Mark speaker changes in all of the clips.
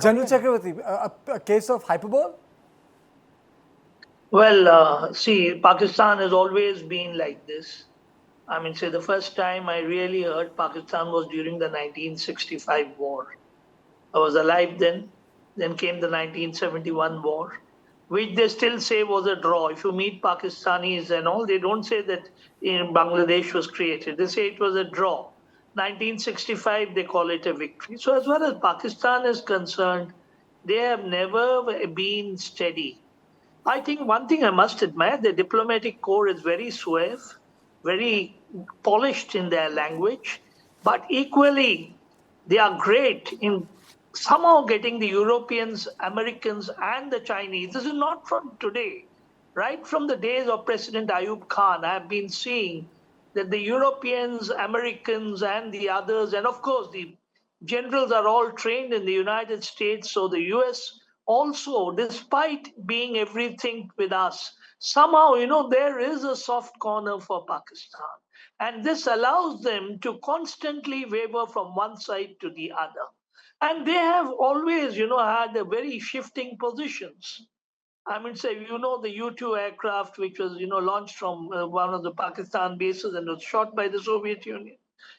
Speaker 1: General Chakravarti, a case of hyperbole?
Speaker 2: Well, see, Pakistan has always been like this. I mean, say the first time I really heard Pakistan was during the 1965 war. I was alive then. Then came the 1971 war, which they still say was a draw. If you meet Pakistanis and all, they don't say that Bangladesh was created. They say it was a draw. 1965, they call it a victory. So, as far as Pakistan is concerned, they have never been steady. I think one thing I must admire, the diplomatic corps is very suave, very polished in their language, but equally they are great in somehow getting the Europeans, Americans, and the Chinese. This is not from today. Right from the days of President Ayub Khan, I have been seeing that the Europeans, Americans, and the others, and of course the generals are all trained in the United States. So the US also, despite being everything with us, somehow, there is a soft corner for Pakistan. And this allows them to constantly waver from one side to the other. And they have always, had a very shifting positions. I mean, say, the U-2 aircraft, which was, launched from one of the Pakistan bases and was shot by the Soviet Union.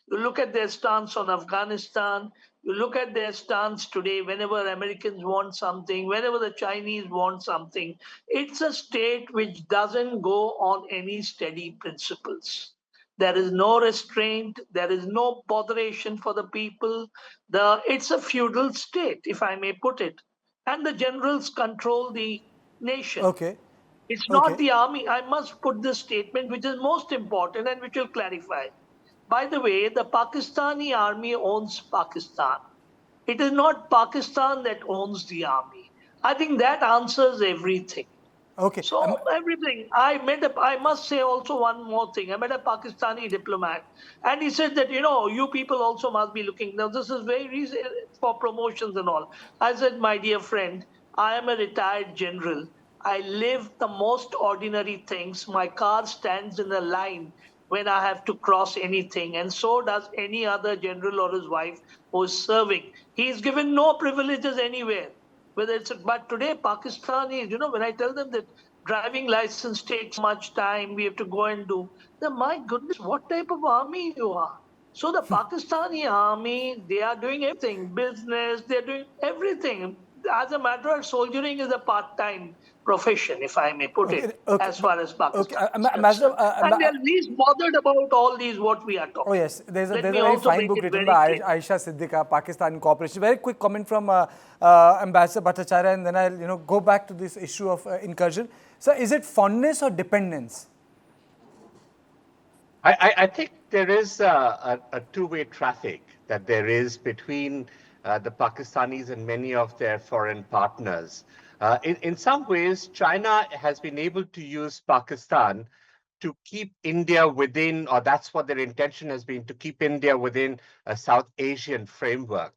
Speaker 2: You look at their stance on Afghanistan. You look at their stance today whenever Americans want something, whenever the Chinese want something. It's a state which doesn't go on any steady principles. There is no restraint. There is no botheration for the people. It's a feudal state, if I may put it. And the generals control the nation.
Speaker 1: Okay.
Speaker 2: It's not the army. I must put this statement, which is most important and which will clarify. By the way, the Pakistani army owns Pakistan. It is not Pakistan that owns the army. I think that answers everything.
Speaker 1: Okay.
Speaker 2: So everything. I must say also one more thing. I met a Pakistani diplomat, and he said that you people also must be looking. Now this is very reason for promotions and all. I said, my dear friend, I am a retired general. I live the most ordinary things. My car stands in a line when I have to cross anything, and so does any other general or his wife who is serving. He is given no privileges anywhere. But today Pakistanis, when I tell them that driving license takes much time, we have to go and do, then my goodness, what type of army you are? So the Pakistani army, they are doing everything, business, they're doing everything. As a matter of fact, soldiering is a part-time profession, if I may put it, as far as Pakistan is concerned. And they're least bothered about all these, what we are talking.
Speaker 1: Oh yes, there's a very fine book written by Aisha Siddiqa, Pakistani Cooperation. Very quick comment from Ambassador Bhattacharya, and then I'll go back to this issue of incursion. So is it fondness or dependence?
Speaker 3: I think there is a two-way traffic that there is between the Pakistanis and many of their foreign partners. In some ways, China has been able to use Pakistan to keep India within, or that's what their intention has been, to keep India within a South Asian framework.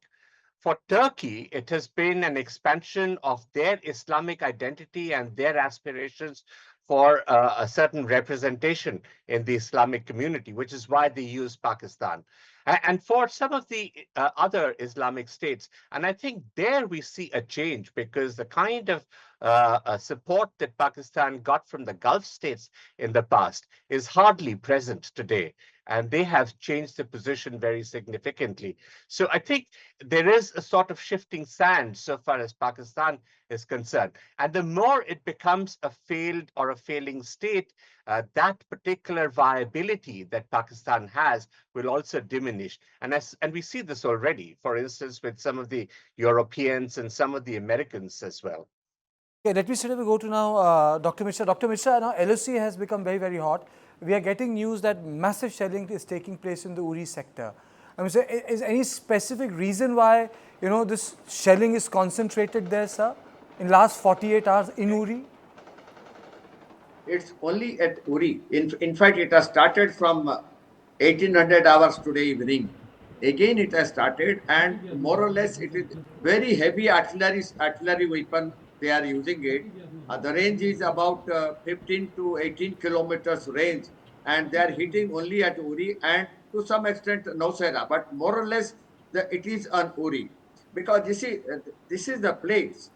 Speaker 3: For Turkey, it has been an expansion of their Islamic identity and their aspirations for a certain representation in the Islamic community, which is why they use Pakistan. And for some of the other Islamic states, and I think there we see a change, because the kind of support that Pakistan got from the Gulf states in the past is hardly present today. And they have changed the position very significantly. So I think there is a sort of shifting sand so far as Pakistan is concerned. And the more it becomes a failed or a failing state, that particular viability that Pakistan has will also diminish. And we see this already, for instance, with some of the Europeans and some of the Americans as well.
Speaker 1: Okay, let me go to now Dr. Mishra. Dr. Mishra, now LOC has become very, very hot. We are getting news that massive shelling is taking place in the Uri sector. I mean, sir, is any specific reason why, this shelling is concentrated there, sir, in last 48 hours in Uri?
Speaker 4: It's only at Uri. In fact, it has started from 1800 hours today evening. Again, it has started, and more or less, it is very heavy artillery weapon. They are using it. The range is about 15 to 18 kilometers range, and they are hitting only at Uri and to some extent Nowshera. But more or less, it is on Uri. because you see, this is the place.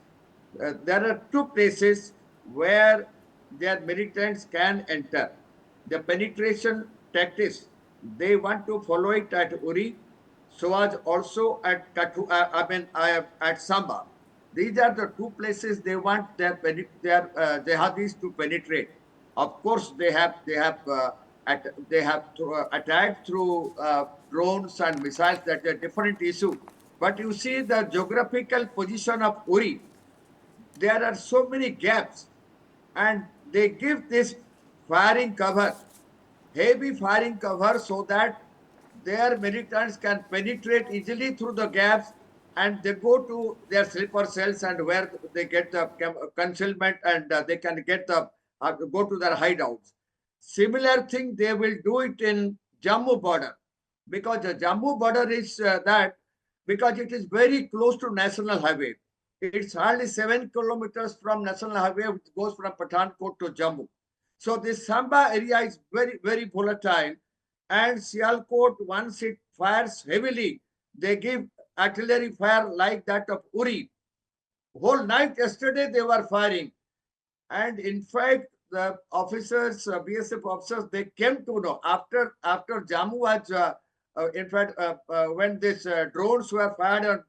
Speaker 4: There are two places where their militants can enter. The penetration tactics, they want to follow it at Uri, so as also at at Samba. These are the two places they want their jihadis to penetrate. Of course, they have attacked through drones and missiles. That's a different issue. But you see the geographical position of Uri. There are so many gaps, and they give this firing cover, heavy firing cover, so that their militants can penetrate easily through the gaps, and they go to their sleeper cells and where they get the concealment, and they can get the go to their hideouts. Similar thing they will do it in Jammu border, because the Jammu border is that because it is very close to national highway. It's hardly 7 kilometers from national highway, which goes from Pathankot to Jammu. So this Samba area is very, very volatile. And Sialkot, once it fires heavily, they give artillery fire like that of Uri. Whole night yesterday they were firing. And in fact, the officers, BSF officers, they came to know after Jammu was, when these drones were fired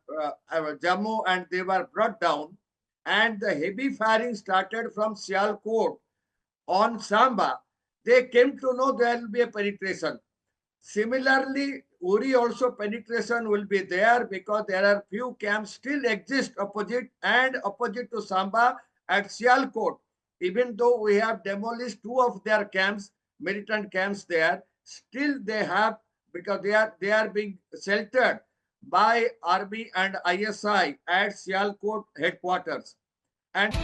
Speaker 4: on Jammu and they were brought down, and the heavy firing started from Sialkot on Samba, they came to know there will be a penetration. Similarly, Uri also penetration will be there because there are few camps still exist opposite to Samba at Sialkot. Even though we have demolished two of their camps, militant camps there, still they have, because they are being sheltered by army and ISI at Sialkot headquarters. And